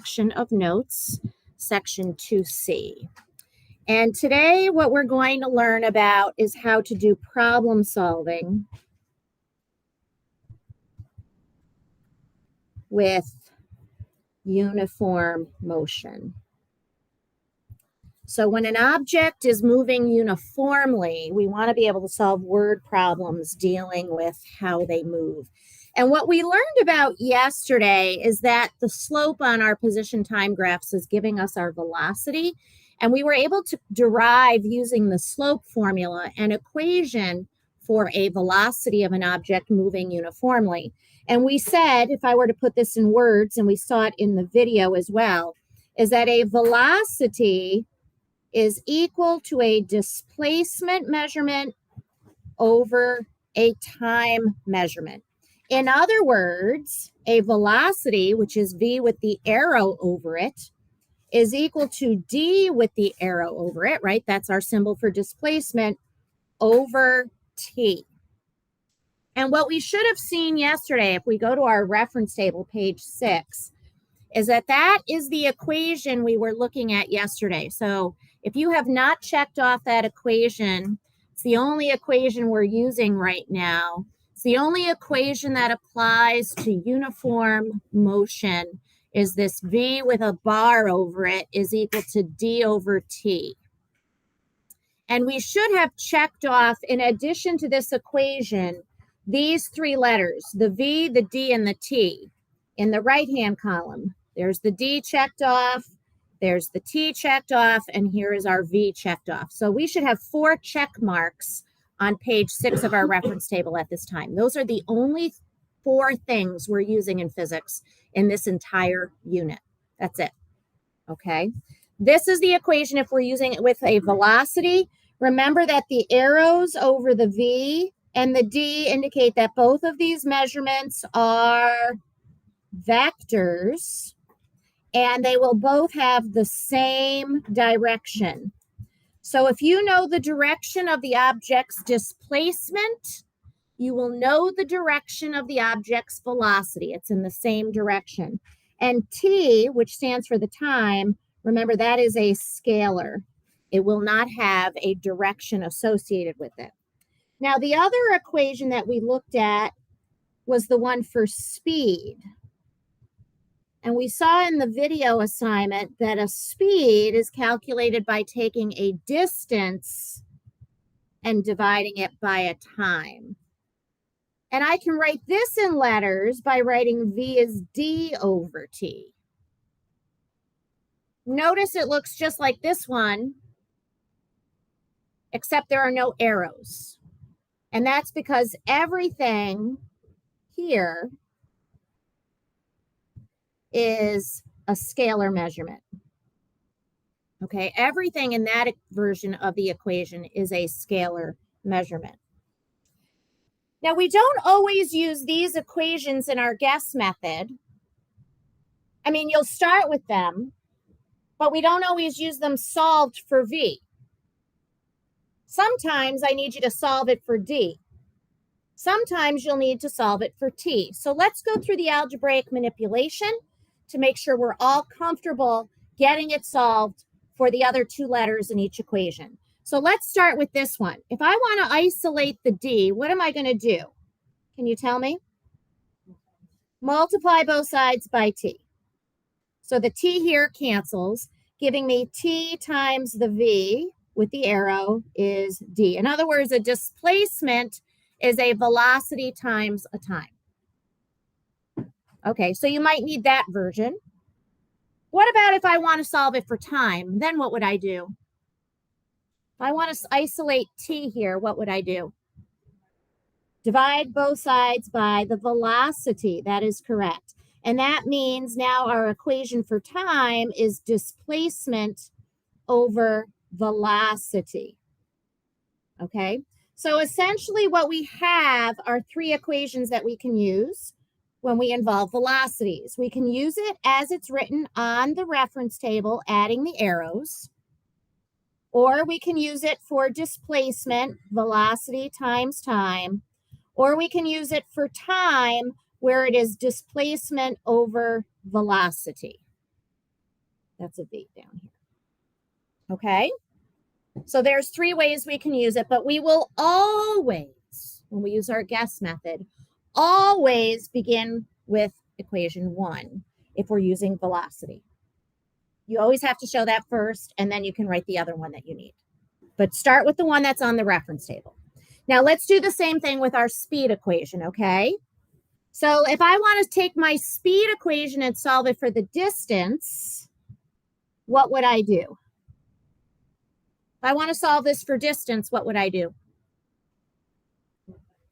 section of notes, section 2C. And today what we're going to learn about is how to do problem solving with uniform motion. So when an object is moving uniformly, we want to be able to solve word problems dealing with how they move. And what we learned about yesterday is that the slope on our position time graphs is giving us our velocity. And we were able to derive, using the slope formula, an equation for a velocity of an object moving uniformly. And we said, if I were to put this in words, and we saw it in the video as well, is that a velocity is equal to a displacement measurement over a time measurement. In other words, a velocity, which is v with the arrow over it, is equal to d with the arrow over it, right? That's our symbol for displacement, over t. And what we should have seen yesterday, if we go to our reference table, page 6, is that that is the equation we were looking at yesterday. So if you have not checked off that equation, it's the only equation we're using right now. It's the only equation that applies to uniform motion, is this v with a bar over it is equal to d over t. And we should have checked off, in addition to this equation, these three letters, the v, the d, and the t, in the right-hand column. There's the d checked off, there's the t checked off, and here is our v checked off. So we should have 4 check marks on page 6 of our reference table at this time. Those are the only 4 things we're using in physics in this entire unit. That's it. Okay. This is the equation if we're using it with a velocity. Remember that the arrows over the v and the d indicate that both of these measurements are vectors, and they will both have the same direction. So if you know the direction of the object's displacement, you will know the direction of the object's velocity. It's in the same direction. And t, which stands for the time, remember that is a scalar. It will not have a direction associated with it. Now, the other equation that we looked at was the one for speed. And we saw in the video assignment that a speed is calculated by taking a distance and dividing it by a time. And I can write this in letters by writing v is d over t. Notice it looks just like this one, except there are no arrows. And that's because everything here is a scalar measurement. Okay, everything in that version of the equation is a scalar measurement. Now, we don't always use these equations in our guess method. I mean, you'll start with them, but we don't always use them solved for v. Sometimes I need you to solve it for d. Sometimes you'll need to solve it for t. So let's go through the algebraic manipulation to make sure we're all comfortable getting it solved for the other 2 letters in each equation. So let's start with this one. If I want to isolate the d, what am I going to do? Can you tell me? Multiply both sides by t. So the t here cancels, giving me t times the v with the arrow is d. In other words, a displacement is a velocity times a time. Okay, so you might need that version. What about if I want to solve it for time? Then what would I do? If I want to isolate t here, what would I do? Divide both sides by the velocity. That is correct. And that means now our equation for time is displacement over velocity. Okay, so essentially what we have are 3 equations that we can use when we involve velocities. We can use it as it's written on the reference table, adding the arrows, or we can use it for displacement, velocity times time, or we can use it for time, where it is displacement over velocity. That's a V down here. Okay? So there's 3 ways we can use it, but we will always, when we use our guess method, always begin with equation 1 if we're using velocity. You always have to show that first, and then you can write the other one that you need. But start with the one that's on the reference table. Now let's do the same thing with our speed equation, okay? So if I want to take my speed equation and solve it for the distance, what would I do? If I want to solve this for distance, what would I do?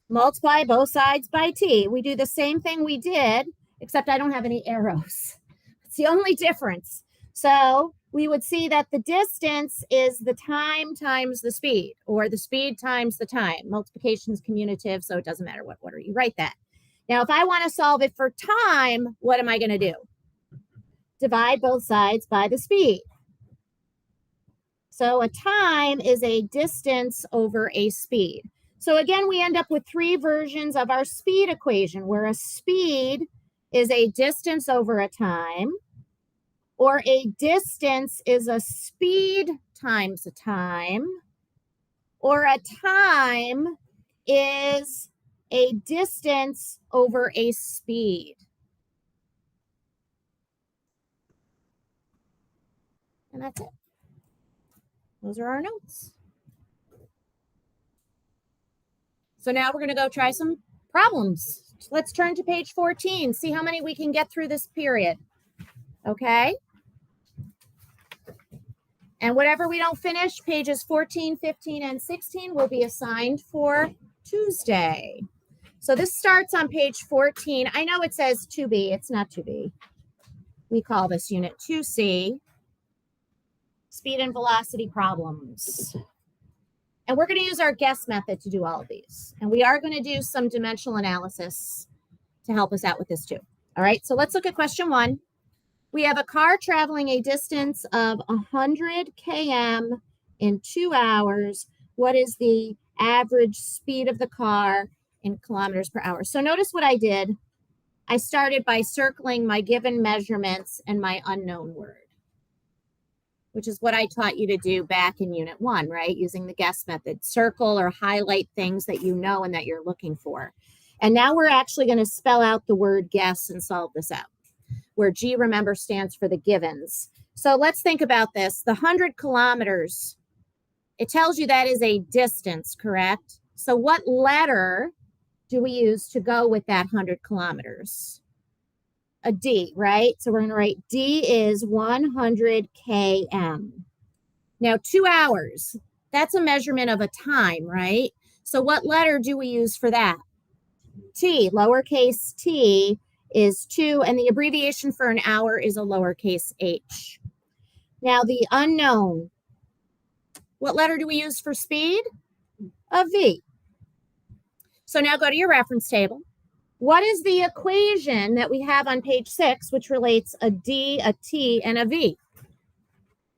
Multiply both sides by t. We do the same thing we did, except I don't have any arrows. It's the only difference. So we would see that the distance is the time times the speed, or the speed times the time. Multiplication is commutative, so it doesn't matter what order you write that. Now, if I want to solve it for time, what am I going to do? Divide both sides by the speed. So a time is a distance over a speed. So again, we end up with 3 versions of our speed equation, where a speed is a distance over a time, or a distance is a speed times a time, or a time is a distance over a speed. And that's it. Those are our notes. So now we're going to go try some problems. Let's turn to page 14, see how many we can get through this period. Okay? And whatever we don't finish, pages 14, 15, and 16 will be assigned for Tuesday. So this starts on page 14. I know it says 2B. It's not 2B. We call this unit 2C, speed and velocity problems. And we're going to use our guess method to do all of these. And we are going to do some dimensional analysis to help us out with this too. All right, so let's look at question 1. We have a car traveling a distance of 100 km in 2 hours. What is the average speed of the car in kilometers per hour? So notice what I did. I started by circling my given measurements and my unknown word, which is what I taught you to do back in unit 1, right? Using the guess method, circle or highlight things that you know and that you're looking for. And now we're actually going to spell out the word guess and solve this out, where G, remember, stands for the givens. So let's think about this. The 100 kilometers, it tells you that is a distance, correct? So what letter do we use to go with that 100 kilometers? A D, right? So we're going to write D is 100 km. Now, 2 hours, that's a measurement of a time, right? So what letter do we use for that? T, lowercase t is 2, and the abbreviation for an hour is a lowercase h. Now, the unknown, what letter do we use for speed? A V. So now go to your reference table. What is the equation that we have on page 6, which relates a D, a T, and a V?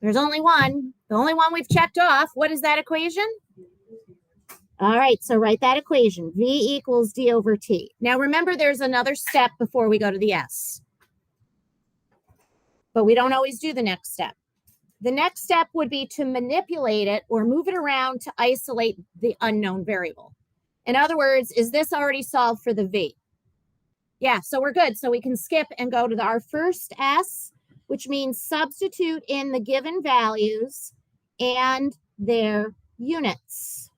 There's only one. The only one we've checked off. What is that equation? All right, so write that equation. V equals D over T. Now remember, there's another step before we go to the S. But we don't always do the next step. The next step would be to manipulate it or move it around to isolate the unknown variable. In other words, is this already solved for the V? Yeah, so we're good. So we can skip and go to our first S, which means substitute in the given values and their units.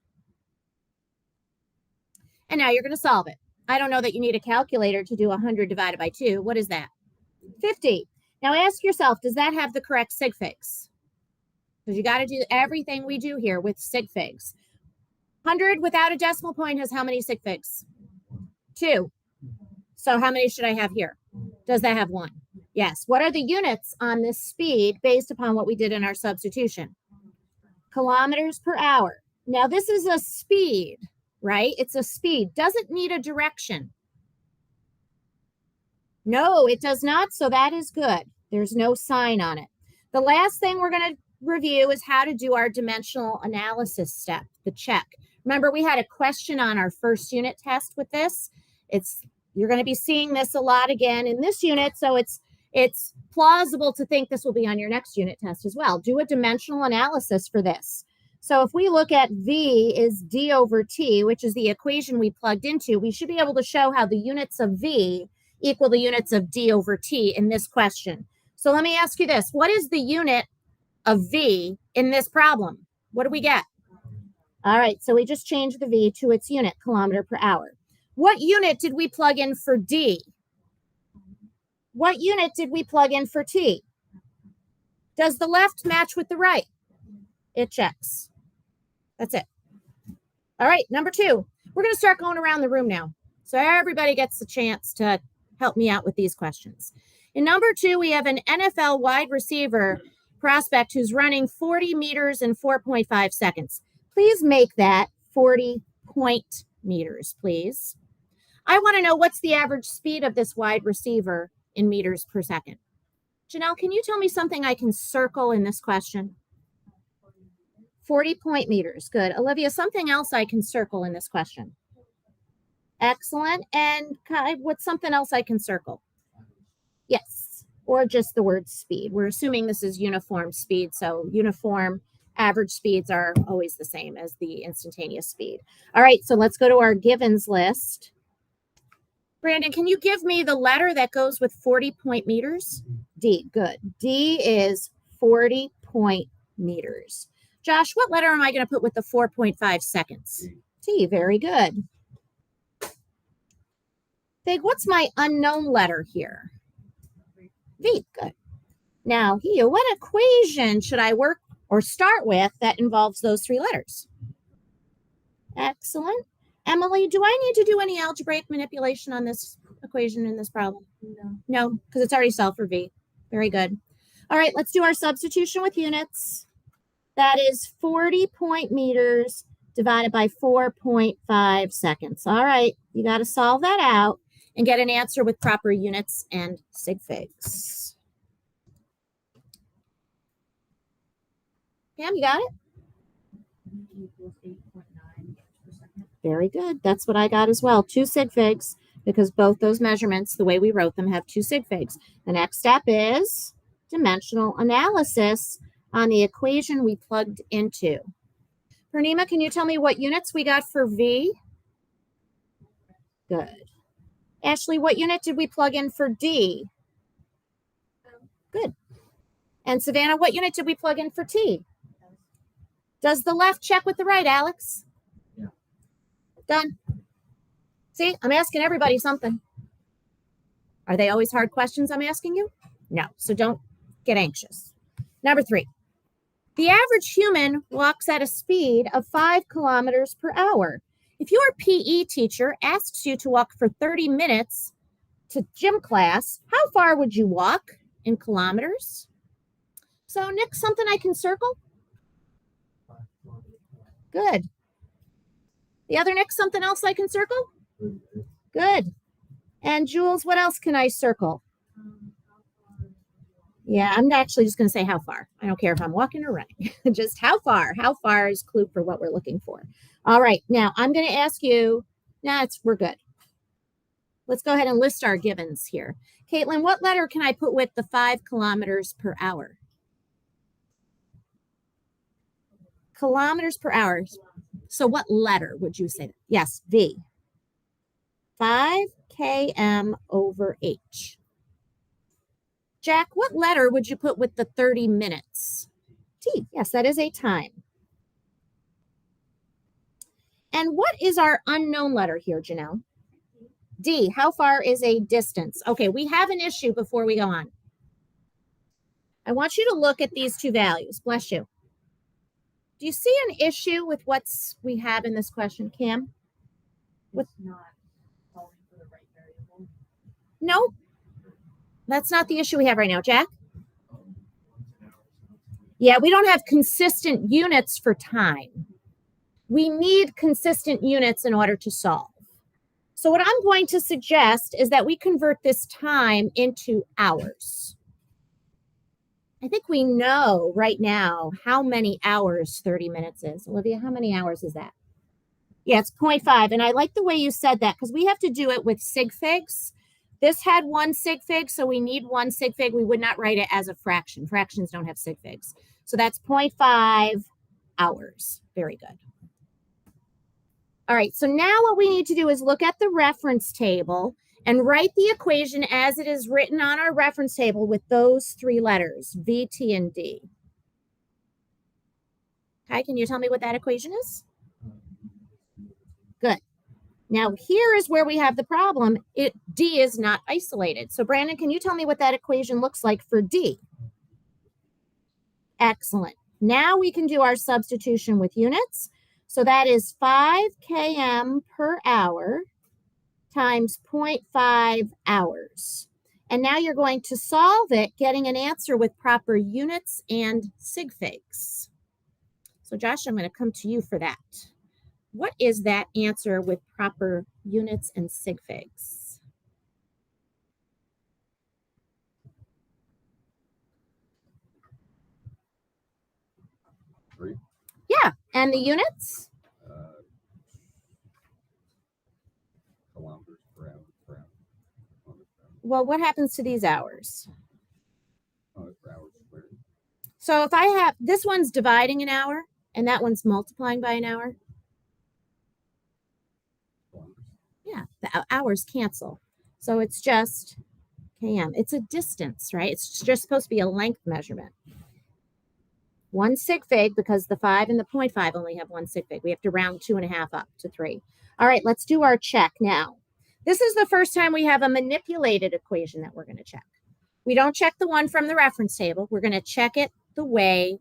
And now you're going to solve it. I don't know that you need a calculator to do 100 divided by 2. What is that? 50. Now ask yourself, does that have the correct sig figs? Because you got to do everything we do here with sig figs. 100 without a decimal point has how many sig figs? 2. So how many should I have here? Does that have 1? Yes. What are the units on this speed based upon what we did in our substitution? Kilometers per hour. Now this is a speed, right? It's a speed. Does it need a direction? No, it does not. So that is good. There's no sign on it. The last thing we're going to review is how to do our dimensional analysis step, the check. Remember, we had a question on our first unit test with this. You're going to be seeing this a lot again in this unit. So it's It's plausible to think this will be on your next unit test as well. Do a dimensional analysis for this. So if we look at V is D over T, which is the equation we plugged into, we should be able to show how the units of V equal the units of D over T in this question. So let me ask you this. What is the unit of V in this problem? What do we get? All right, so we just changed the V to its unit, kilometer per hour. What unit did we plug in for D? What unit did we plug in for T? Does the left match with the right? It checks. That's it. All right, number 2. We're going to start going around the room now. So everybody gets a chance to help me out with these questions. In number 2, we have an NFL wide receiver prospect who's running 40 meters in 4.5 seconds. Please make that 40 point meters, please. I want to know what's the average speed of this wide receiver in meters per second. Janelle, can you tell me something I can circle in this question? 40 point meters. Good. Olivia, something else I can circle in this question. Excellent. And Kai, what's something else I can circle? Yes. Or just the word speed. We're assuming this is uniform speed. So uniform average speeds are always the same as the instantaneous speed. All right. So let's go to our givens list. Brandon, can you give me the letter that goes with 40 point meters? D. Good. D is 40 point meters. Josh, what letter am I going to put with the 4.5 seconds? T. Very good. Fig, what's my unknown letter here? V. Good. Now, here, what equation should I work or start with that involves those 3 letters? Excellent. Emily, do I need to do any algebraic manipulation on this equation in this problem? No, because it's already solved for V. Very good. All right, let's do our substitution with units. That is 40 point meters divided by 4.5 seconds. All right, you got to solve that out and get an answer with proper units and sig figs. Pam, you got it? Very good. That's what I got as well. 2 sig figs, because both those measurements, the way we wrote them, have 2 sig figs. The next step is dimensional analysis on the equation we plugged into. Purnima, can you tell me what units we got for V? Good. Ashley, what unit did we plug in for D? Good. And Savannah, what unit did we plug in for T? Does the left check with the right, Alex? Yeah. Done. See, I'm asking everybody something. Are they always hard questions I'm asking you? No, so don't get anxious. Number 3. The average human walks at a speed of 5 kilometers per hour. If your PE teacher asks you to walk for 30 minutes to gym class, how far would you walk in kilometers? So, Nick, something I can circle? Good. The other Nick, something else I can circle? Good. And Jules, what else can I circle? Yeah, I'm actually just going to say how far. I don't care if I'm walking or running. Just how far. How far is clue for what we're looking for. All right. Now, I'm going to ask you. We're good. Let's go ahead and list our givens here. Caitlin, what letter can I put with the 5 kilometers per hour? Kilometers per hour. So what letter would you say? Yes, V. 5 km over h. Jack, what letter would you put with the 30 minutes? T. Yes, that is a time. And what is our unknown letter here, Janelle? D. How far is a distance? Okay, we have an issue before we go on. I want you to look at these 2 values. Bless you. Do you see an issue with what we have in this question, Cam? With not solving for the right variable? No. That's not the issue we have right now. Jack? Yeah, we don't have consistent units for time. We need consistent units in order to solve. So what I'm going to suggest is that we convert this time into hours. I think we know right now how many hours 30 minutes is. Olivia, how many hours is that? Yeah, it's 0.5. And I like the way you said that because we have to do it with sig figs. This had 1 sig fig, so we need 1 sig fig. We would not write it as a fraction. Fractions don't have sig figs. So that's 0.5 hours. Very good. All right, so now what we need to do is look at the reference table and write the equation as it is written on our reference table with those 3 letters, V, T, and D. Okay, can you tell me what that equation is? Good. Now here is where we have the problem. D is not isolated. So Brandon, can you tell me what that equation looks like for D? Excellent. Now we can do our substitution with units. So that is 5 km per hour times 0.5 hours. And now you're going to solve it, getting an answer with proper units and sig figs. So Josh, I'm going to come to you for that. What is that answer with proper units and sig figs? Three. Yeah, and the units? Kilometers per hour. Well, what happens to these hours? Per hour squared. So if I have, this one's dividing an hour, and that one's multiplying by an hour. Yeah, the hours cancel. So it's just km. It's a distance, right? It's just supposed to be a length measurement. 1 sig fig, because the 5 and the 0.5 only have 1 sig fig. We have to round 2.5 up to 3. All right, let's do our check now. This is the first time we have a manipulated equation that we're going to check. We don't check the one from the reference table. We're going to check it the way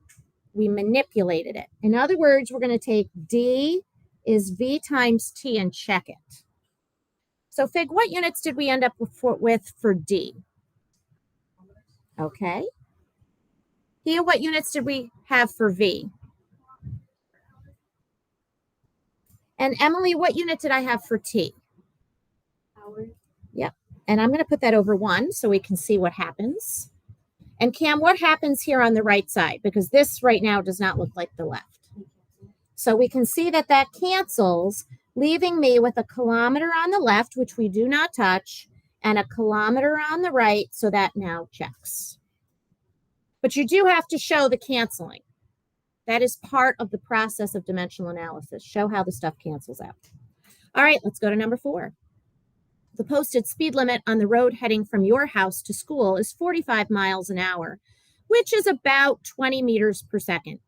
we manipulated it. In other words, we're going to take D is V times T and check it. So Fig, what units did we end up with for D? Okay. Here, what units did we have for V? And Emily, what unit did I have for T? Hours. Yep. And I'm going to put that over 1 so we can see what happens. And Cam, what happens here on the right side? Because this right now does not look like the left. So we can see that that cancels, leaving me with a kilometer on the left, which we do not touch, and a kilometer on the right, so that now checks. But you do have to show the canceling. That is part of the process of dimensional analysis. Show how the stuff cancels out. All right, let's go to number 4. The posted speed limit on the road heading from your house to school is 45 miles an hour, which is about 20 meters per second.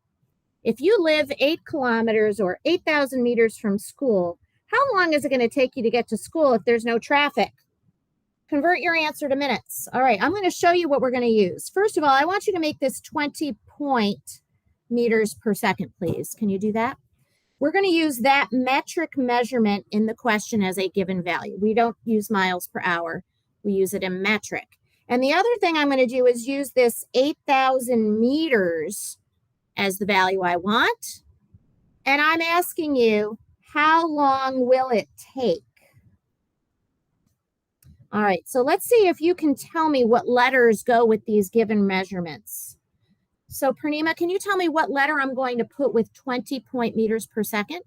If you live 8 kilometers or 8,000 meters from school, how long is it going to take you to get to school if there's no traffic? Convert your answer to minutes. All right, I'm going to show you what we're going to use. First of all, I want you to make this 20 meters per second, please. Can you do that? We're going to use that metric measurement in the question as a given value. We don't use miles per hour. We use it in metric. And the other thing I'm going to do is use this 8,000 meters as the value I want. And I'm asking you, how long will it take? All right, so let's see if you can tell me what letters go with these given measurements. So Purnima, can you tell me what letter I'm going to put with 20 meters per second?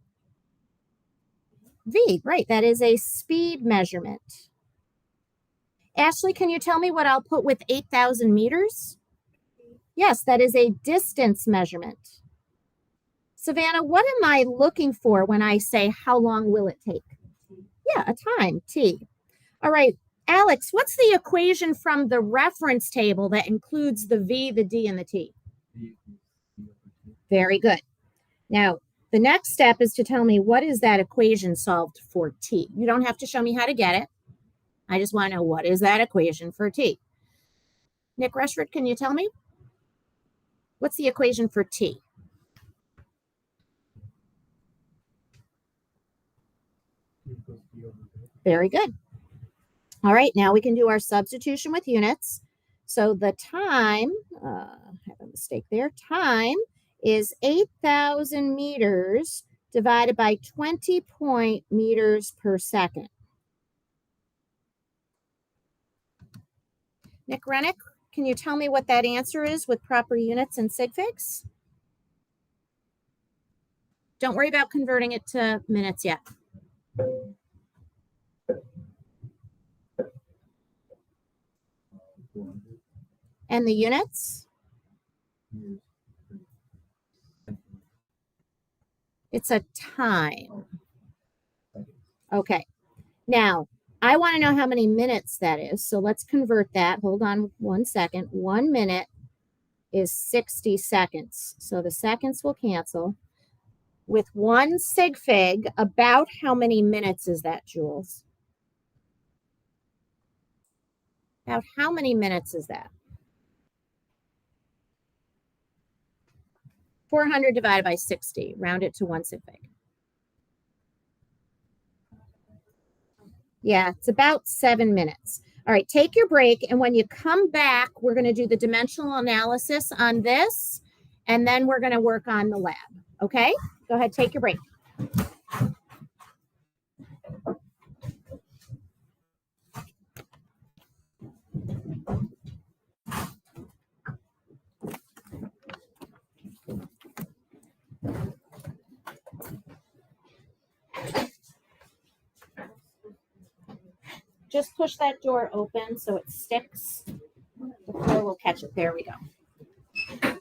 V, right, that is a speed measurement. Ashley, can you tell me what I'll put with 8,000 meters? Yes, that is a distance measurement. Savannah, what am I looking for when I say how long will it take? Yeah, a time, T. All right, Alex, what's the equation from the reference table that includes the V, the D, and the T? Very good. Now, the next step is to tell me what is that equation solved for T. You don't have to show me how to get it. I just want to know what is that equation for T. Nick Rushford, can you tell me? What's the equation for T? Very good. All right, now we can do our substitution with units. So the time, I have a mistake there, time is 8,000 meters divided by 20 meters per second. Nick Rennick, can you tell me what that answer is with proper units and sig figs? Don't worry about converting it to minutes yet. 400 And the units? years. It's a time. Oh. Seconds. Okay. Now, I want to know how many minutes that is. So let's convert that. Hold on 1 second. 1 minute is 60 seconds. So the seconds will cancel. With 1 sig fig, about how many minutes is that, Jules? About how many minutes is that? 400 divided by 60. Round it to 1 sig fig. Yeah, it's about 7 minutes. All right, take your break. And when you come back, we're going to do the dimensional analysis on this. And then we're going to work on the lab. Okay? Go ahead, take your break. Just push that door open so it sticks. The floor will catch it. There we go.